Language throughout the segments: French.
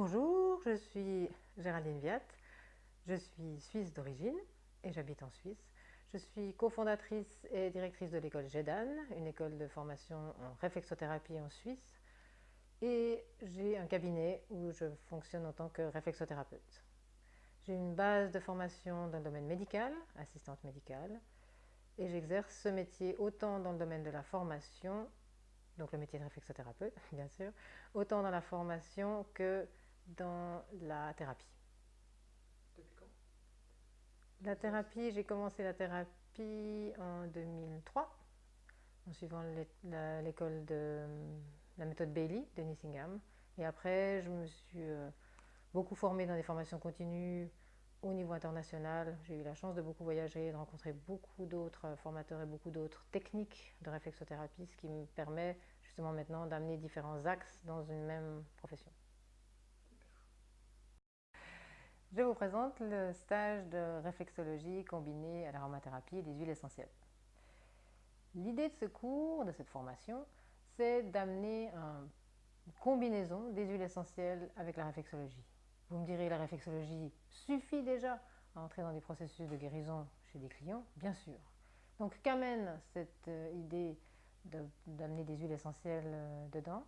Bonjour, je suis Géraldine Viat, je suis suisse d'origine et j'habite en Suisse. Je suis cofondatrice et directrice de l'école GEDAN, une école de formation en réflexothérapie en Suisse, et j'ai un cabinet où je fonctionne en tant que réflexothérapeute. J'ai une base de formation dans le domaine médical, assistante médicale, et j'exerce ce métier autant dans le domaine de la formation, donc le métier de réflexothérapeute bien sûr, autant dans la formation que dans la thérapie. Depuis quand? La thérapie, j'ai commencé la thérapie en 2003, en suivant l'école de la méthode Bailey de Nissingham. Et après, je me suis beaucoup formée dans des formations continues au niveau international. J'ai eu la chance de beaucoup voyager, de rencontrer beaucoup d'autres formateurs et beaucoup d'autres techniques de réflexothérapie, ce qui me permet justement maintenant d'amener différents axes dans une même profession. Je vous présente le stage de réflexologie combiné à l'aromathérapie et des huiles essentielles. L'idée de ce cours, de cette formation, c'est d'amener une combinaison des huiles essentielles avec la réflexologie. Vous me direz, la réflexologie suffit déjà à entrer dans des processus de guérison chez des clients? Bien sûr. Donc qu'amène cette idée d'amener des huiles essentielles dedans?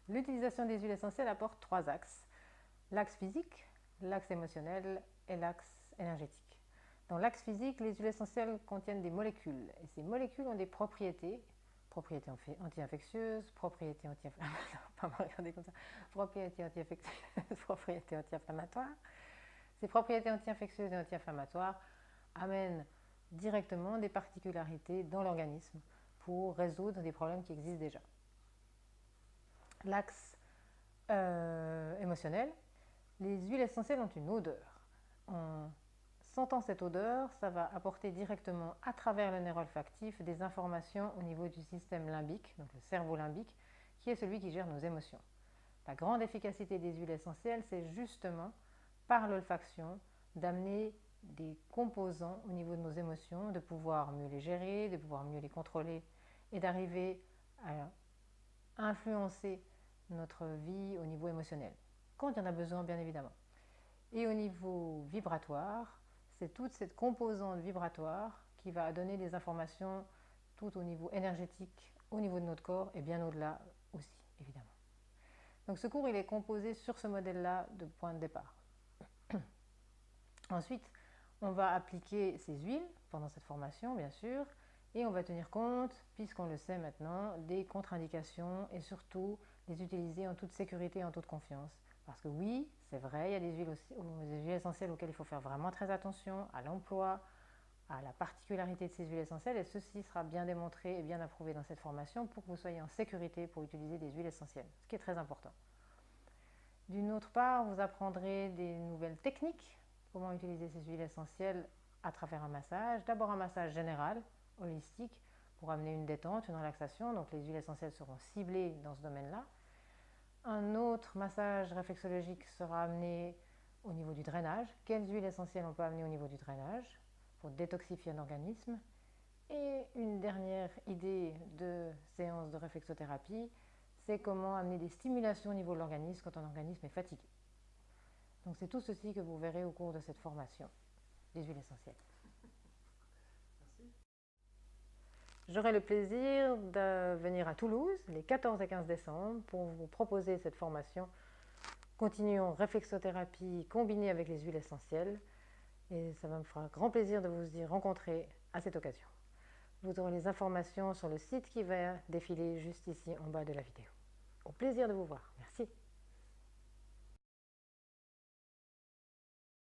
L'utilisation des huiles essentielles apporte trois axes. L'axe physique, l'axe émotionnel et l'axe énergétique. Dans l'axe physique, les huiles essentielles contiennent des molécules et ces molécules ont des propriétés anti-infectieuses, propriétés anti-inflammatoires, pas me regarder comme ça, propriétés anti-infectieuses, propriétés anti-inflammatoires. Ces propriétés anti-infectieuses et anti-inflammatoires amènent directement des particularités dans l'organisme pour résoudre des problèmes qui existent déjà. L'axe émotionnel, les huiles essentielles ont une odeur. En sentant cette odeur, ça va apporter directement à travers le nerf olfactif des informations au niveau du système limbique, donc le cerveau limbique, qui est celui qui gère nos émotions. La grande efficacité des huiles essentielles, c'est justement par l'olfaction d'amener des composants au niveau de nos émotions, de pouvoir mieux les gérer, de pouvoir mieux les contrôler et d'arriver à influencer notre vie au niveau émotionnel, quand il y en a besoin bien évidemment. Et au niveau vibratoire, c'est toute cette composante vibratoire qui va donner des informations tout au niveau énergétique, au niveau de notre corps et bien au-delà aussi, évidemment. Donc ce cours, il est composé sur ce modèle-là de point de départ. Ensuite, on va appliquer ces huiles pendant cette formation, bien sûr, et on va tenir compte, puisqu'on le sait maintenant, des contre-indications et surtout les utiliser en toute sécurité et en toute confiance. Parce que oui, c'est vrai, il y a des huiles essentielles auxquelles il faut faire vraiment très attention, à l'emploi, à la particularité de ces huiles essentielles, et ceci sera bien démontré et bien approuvé dans cette formation pour que vous soyez en sécurité pour utiliser des huiles essentielles, ce qui est très important. D'une autre part, vous apprendrez des nouvelles techniques, comment utiliser ces huiles essentielles à travers un massage. D'abord un massage général, holistique, pour amener une détente, une relaxation, donc les huiles essentielles seront ciblées dans ce domaine-là. Un autre massage réflexologique sera amené au niveau du drainage. Quelles huiles essentielles on peut amener au niveau du drainage pour détoxifier un organisme? Et une dernière idée de séance de réflexothérapie, c'est comment amener des stimulations au niveau de l'organisme quand un organisme est fatigué. Donc c'est tout ceci que vous verrez au cours de cette formation des huiles essentielles. Merci. J'aurai le plaisir de venir à Toulouse les 14 et 15 décembre pour vous proposer cette formation. Continuons réflexothérapie combinée avec les huiles essentielles et ça me fera grand plaisir de vous y rencontrer à cette occasion. Vous aurez les informations sur le site qui va défiler juste ici en bas de la vidéo. Au plaisir de vous voir. Merci.